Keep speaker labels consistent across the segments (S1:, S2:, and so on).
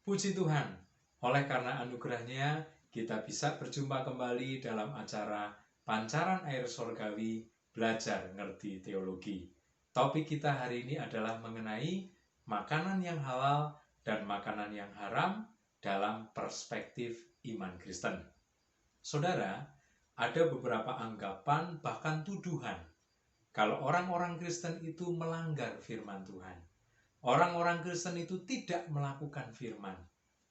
S1: Puji Tuhan, oleh karena anugerahnya kita bisa berjumpa kembali dalam acara Pancaran Air Sorgawi Belajar Ngerti Teologi. Topik kita hari ini adalah mengenai makanan yang halal dan makanan yang haram dalam perspektif iman Kristen. Saudara, ada beberapa anggapan bahkan tuduhan kalau orang-orang Kristen itu melanggar firman Tuhan. Orang-orang Kristen itu tidak melakukan firman.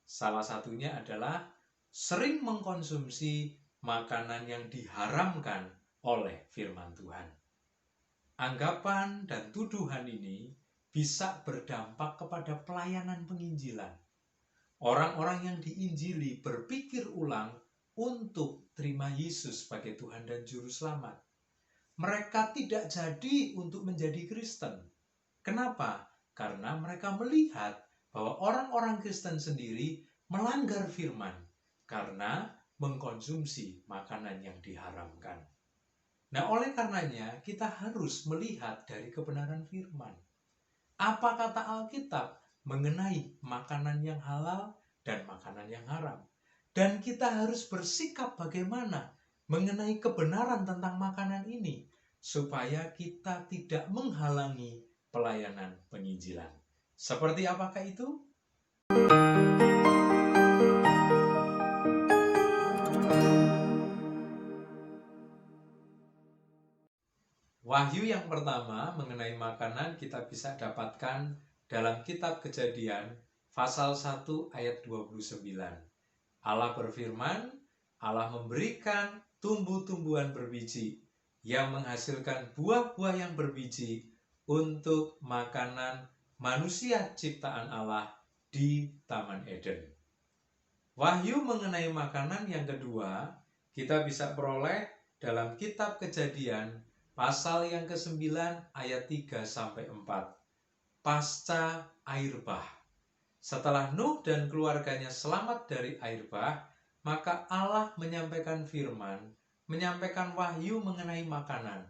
S1: Salah satunya adalah sering mengkonsumsi makanan yang diharamkan oleh firman Tuhan. Anggapan dan tuduhan ini bisa berdampak kepada pelayanan penginjilan. Orang-orang yang diinjili berpikir ulang untuk terima Yesus sebagai Tuhan dan Juru Selamat. Mereka tidak jadi untuk menjadi Kristen. Kenapa? Karena mereka melihat bahwa orang-orang Kristen sendiri melanggar firman karena mengkonsumsi makanan yang diharamkan. Nah, oleh karenanya kita harus melihat dari kebenaran firman. Apa kata Alkitab mengenai makanan yang halal dan makanan yang haram? Dan kita harus bersikap bagaimana mengenai kebenaran tentang makanan ini supaya kita tidak menghalangi pelayanan penginjilan. Seperti apakah itu? Wahyu yang pertama mengenai makanan kita bisa dapatkan dalam kitab Kejadian pasal 1 ayat 29. Allah berfirman, Allah memberikan tumbuh-tumbuhan berbiji yang menghasilkan buah-buah yang berbiji untuk makanan manusia ciptaan Allah di Taman Eden. Wahyu mengenai makanan yang kedua kita bisa peroleh dalam kitab Kejadian pasal yang ke-9 ayat 3-4. Pasca air bah. Setelah Nuh dan keluarganya selamat dari air bah, maka Allah menyampaikan firman, menyampaikan wahyu mengenai makanan,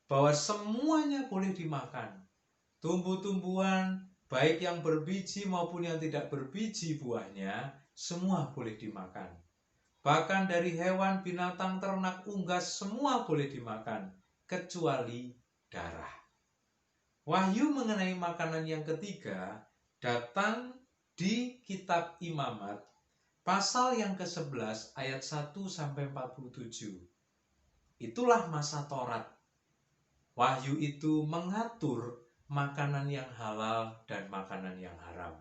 S1: bahwa semuanya boleh dimakan. Tumbuh-tumbuhan, baik yang berbiji maupun yang tidak berbiji buahnya, semua boleh dimakan. Bahkan dari hewan, binatang, ternak, unggas, semua boleh dimakan, kecuali darah. Wahyu mengenai makanan yang ketiga datang di kitab Imamat, pasal yang ke-11 ayat 1-47. Itulah masa Taurat. Wahyu itu mengatur makanan yang halal dan makanan yang haram.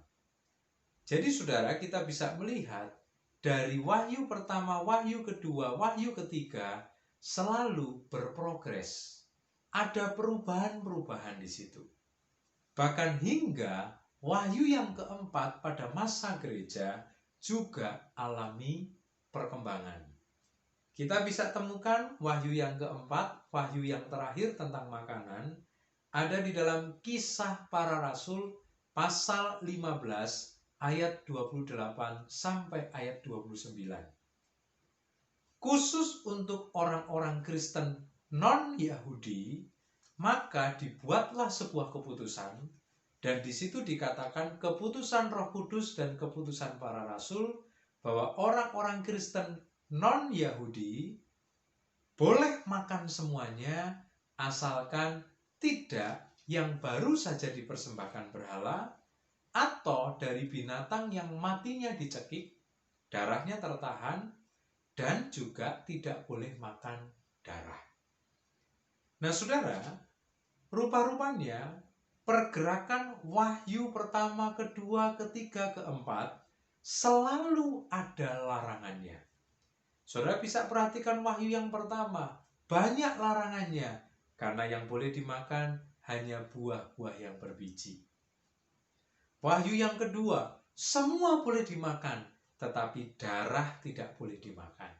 S1: Jadi saudara, kita bisa melihat dari wahyu pertama, wahyu kedua, wahyu ketiga selalu berprogres. Ada perubahan-perubahan di situ. Bahkan hingga wahyu yang keempat pada masa gereja juga alami perkembangan. Kita bisa temukan wahyu yang keempat, wahyu yang terakhir tentang makanan, ada di dalam Kisah Para Rasul pasal 15 ayat 28 sampai ayat 29. Khusus untuk orang-orang Kristen non-Yahudi, maka dibuatlah sebuah keputusan, dan di situ dikatakan keputusan Roh Kudus dan keputusan para rasul bahwa orang-orang Kristen non-Yahudi boleh makan semuanya asalkan tidak yang baru saja dipersembahkan berhala atau dari binatang yang matinya dicekik, darahnya tertahan, dan juga tidak boleh makan darah. Nah saudara, rupa-rupanya pergerakan wahyu pertama, kedua, ketiga, keempat selalu ada larangannya. Saudara bisa perhatikan wahyu yang pertama, banyak larangannya, karena yang boleh dimakan hanya buah-buah yang berbiji. Wahyu yang kedua, semua boleh dimakan, tetapi darah tidak boleh dimakan.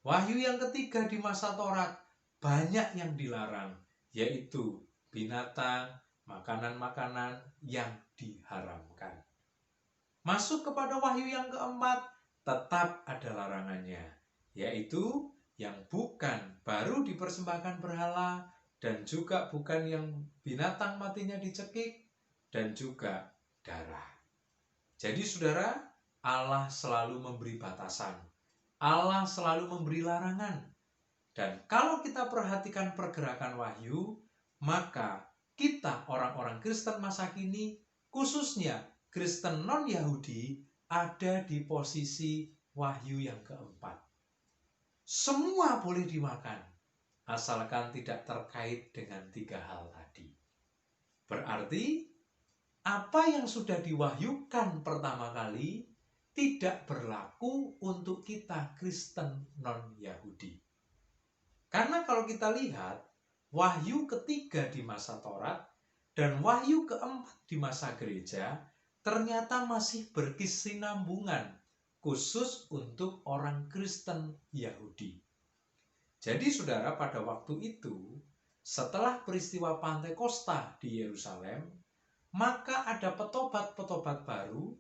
S1: Wahyu yang ketiga di masa Taurat, banyak yang dilarang, yaitu binatang, makanan-makanan yang diharamkan. Masuk kepada wahyu yang keempat, tetap ada larangannya, yaitu yang bukan baru dipersembahkan berhala, dan juga bukan yang binatang matinya dicekik, dan juga darah. Jadi saudara, Allah selalu memberi batasan. Allah selalu memberi larangan. Dan kalau kita perhatikan pergerakan wahyu, maka kita orang-orang Kristen masa kini, khususnya Kristen non-Yahudi, ada di posisi wahyu yang keempat. Semua boleh dimakan, asalkan tidak terkait dengan 3 hal tadi. Berarti, apa yang sudah diwahyukan pertama kali tidak berlaku untuk kita Kristen non-Yahudi. Karena kalau kita lihat, wahyu ketiga di masa Taurat dan wahyu keempat di masa gereja ternyata masih berkesinambungan, khusus untuk orang Kristen Yahudi. Jadi saudara, pada waktu itu, setelah peristiwa Pantekosta di Yerusalem, maka ada petobat-petobat baru,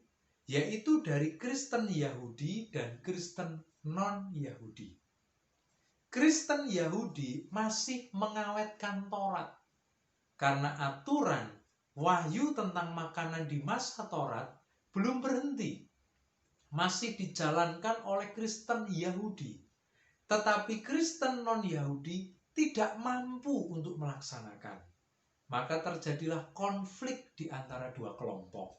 S1: yaitu dari Kristen Yahudi dan Kristen non-Yahudi. Kristen Yahudi masih mengawetkan Taurat, karena aturan wahyu tentang makanan di masa Taurat belum berhenti. Masih dijalankan oleh Kristen Yahudi. Tetapi Kristen non-Yahudi tidak mampu untuk melaksanakan. Maka terjadilah konflik di antara dua kelompok.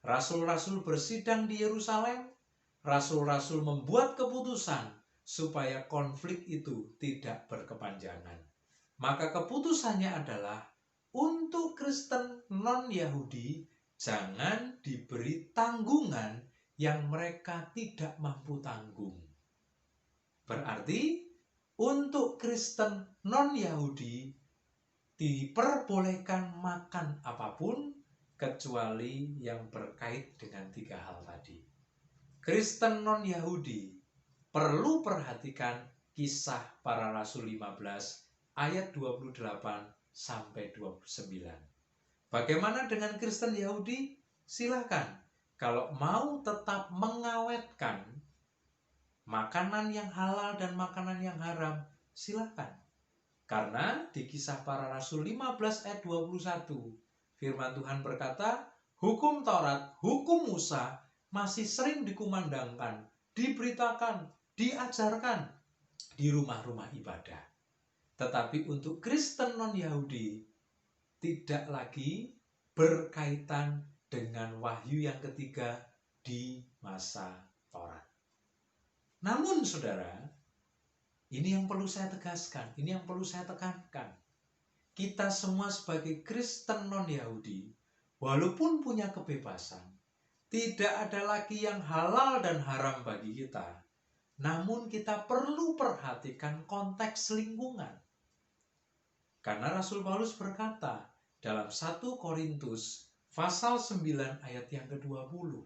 S1: Rasul-rasul bersidang di Yerusalem, rasul-rasul membuat keputusan supaya konflik itu tidak berkepanjangan. Maka keputusannya adalah untuk Kristen non-Yahudi jangan diberi tanggungan yang mereka tidak mampu tanggung. Berarti untuk Kristen non-Yahudi diperbolehkan makan apapun kecuali yang berkait dengan 3 hal tadi. Kristen non-Yahudi perlu perhatikan Kisah Para Rasul 15 ayat 28 sampai 29. Bagaimana dengan Kristen Yahudi? Silakan. Kalau mau tetap mengawetkan makanan yang halal dan makanan yang haram, silakan. Karena di Kisah Para Rasul 15 ayat 21, firman Tuhan berkata, hukum Taurat, hukum Musa masih sering dikumandangkan, diberitakan, diajarkan di rumah-rumah ibadah. Tetapi untuk Kristen non-Yahudi tidak lagi berkaitan dengan wahyu yang ketiga di masa Taurat. Namun saudara, ini yang perlu saya tegaskan, ini yang perlu saya tekankan. Kita semua sebagai Kristen non-Yahudi, walaupun punya kebebasan, tidak ada lagi yang halal dan haram bagi kita. Namun kita perlu perhatikan konteks lingkungan. Karena Rasul Paulus berkata dalam 1 Korintus pasal 9 ayat yang ke-20,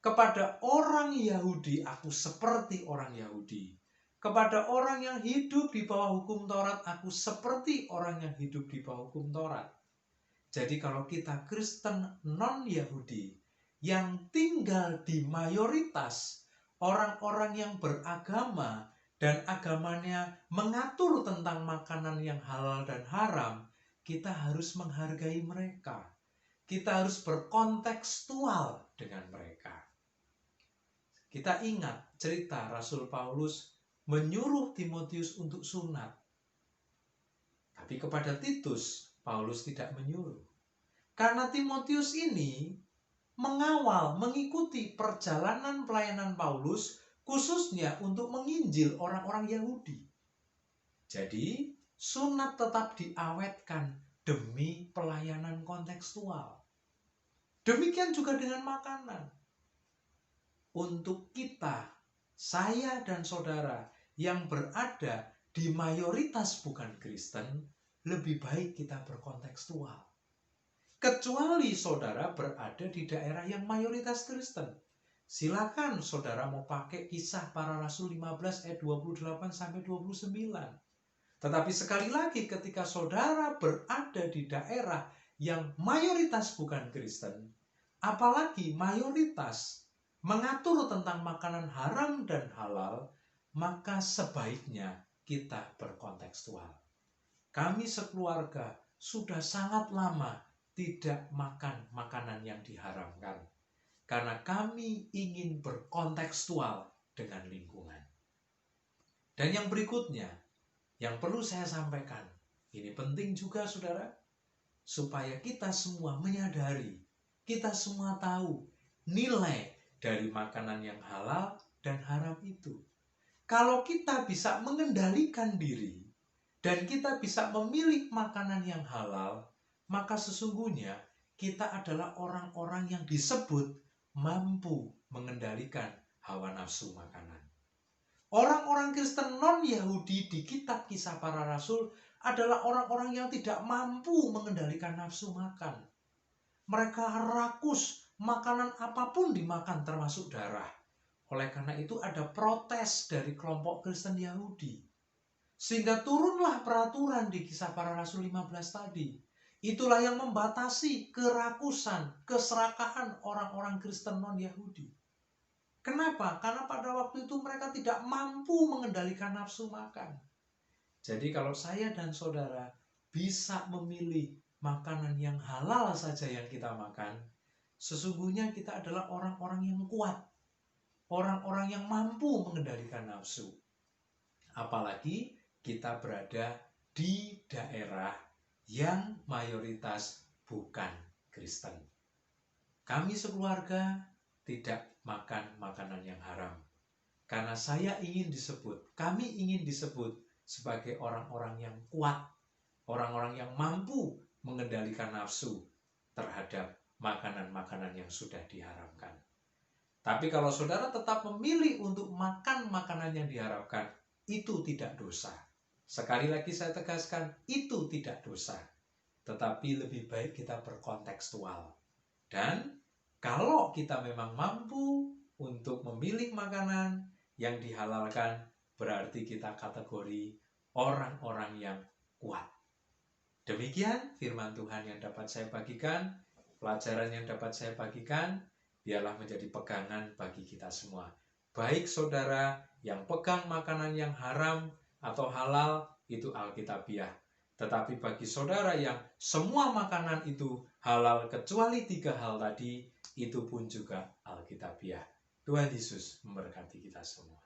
S1: kepada orang Yahudi aku seperti orang Yahudi. Kepada orang yang hidup di bawah hukum Taurat, aku seperti orang yang hidup di bawah hukum Taurat. Jadi kalau kita Kristen non-Yahudi yang tinggal di mayoritas orang-orang yang beragama dan agamanya mengatur tentang makanan yang halal dan haram, kita harus menghargai mereka. Kita harus berkontekstual dengan mereka. Kita ingat cerita Rasul Paulus menyuruh Timotius untuk sunat. Tapi kepada Titus, Paulus tidak menyuruh. Karena Timotius ini mengawal, mengikuti perjalanan pelayanan Paulus, khususnya untuk menginjil orang-orang Yahudi. Jadi, sunat tetap diawetkan demi pelayanan kontekstual. Demikian juga dengan makanan. Untuk kita, saya dan saudara yang berada di mayoritas bukan Kristen, lebih baik kita berkontekstual. Kecuali saudara berada di daerah yang mayoritas Kristen. Silakan saudara mau pakai Kisah Para Rasul 15 ayat 28 sampai 29. Tetapi sekali lagi ketika saudara berada di daerah yang mayoritas bukan Kristen, apalagi mayoritas mengatur tentang makanan haram dan halal, maka sebaiknya kita berkontekstual. Kami sekeluarga sudah sangat lama tidak makan makanan yang diharamkan. karena kami ingin berkontekstual dengan lingkungan. Dan yang berikutnya, yang perlu saya sampaikan, ini penting juga saudara, supaya kita semua menyadari, kita semua tahu nilai dari makanan yang halal dan haram itu. Kalau kita bisa mengendalikan diri, dan kita bisa memilih makanan yang halal, maka sesungguhnya kita adalah orang-orang yang disebut mampu mengendalikan hawa nafsu makanan. Orang-orang Kristen non-Yahudi di kitab Kisah Para Rasul adalah orang-orang yang tidak mampu mengendalikan nafsu makan. Mereka rakus, makanan apapun dimakan termasuk darah. Oleh karena itu ada protes dari kelompok Kristen Yahudi. Sehingga turunlah peraturan di Kisah Para Rasul 15 tadi. Itulah yang membatasi kerakusan, keserakahan orang-orang Kristen non-Yahudi. Kenapa? Karena pada waktu itu mereka tidak mampu mengendalikan nafsu makan. Jadi kalau saya dan saudara bisa memilih makanan yang halal saja yang kita makan, sesungguhnya kita adalah orang-orang yang kuat. Orang-orang yang mampu mengendalikan nafsu. Apalagi kita berada di daerah yang mayoritas bukan Kristen. Kami sekeluarga tidak makan makanan yang haram. Karena kami ingin disebut sebagai orang-orang yang kuat, orang-orang yang mampu mengendalikan nafsu terhadap makanan-makanan yang sudah diharamkan. Tapi kalau saudara tetap memilih untuk makan makanan yang diharamkan, itu tidak dosa. Sekali lagi saya tegaskan, itu tidak dosa. Tetapi lebih baik kita berkontekstual. Dan kalau kita memang mampu untuk memilih makanan yang dihalalkan, berarti kita kategori orang-orang yang kuat. Demikian firman Tuhan yang dapat saya bagikan, pelajaran yang dapat saya bagikan, biarlah menjadi pegangan bagi kita semua. Baik saudara yang pegang makanan yang haram atau halal, itu alkitabiah. Tetapi bagi saudara yang semua makanan itu halal kecuali 3 hal tadi, itu pun juga alkitabiah. Tuhan Yesus memberkati kita semua.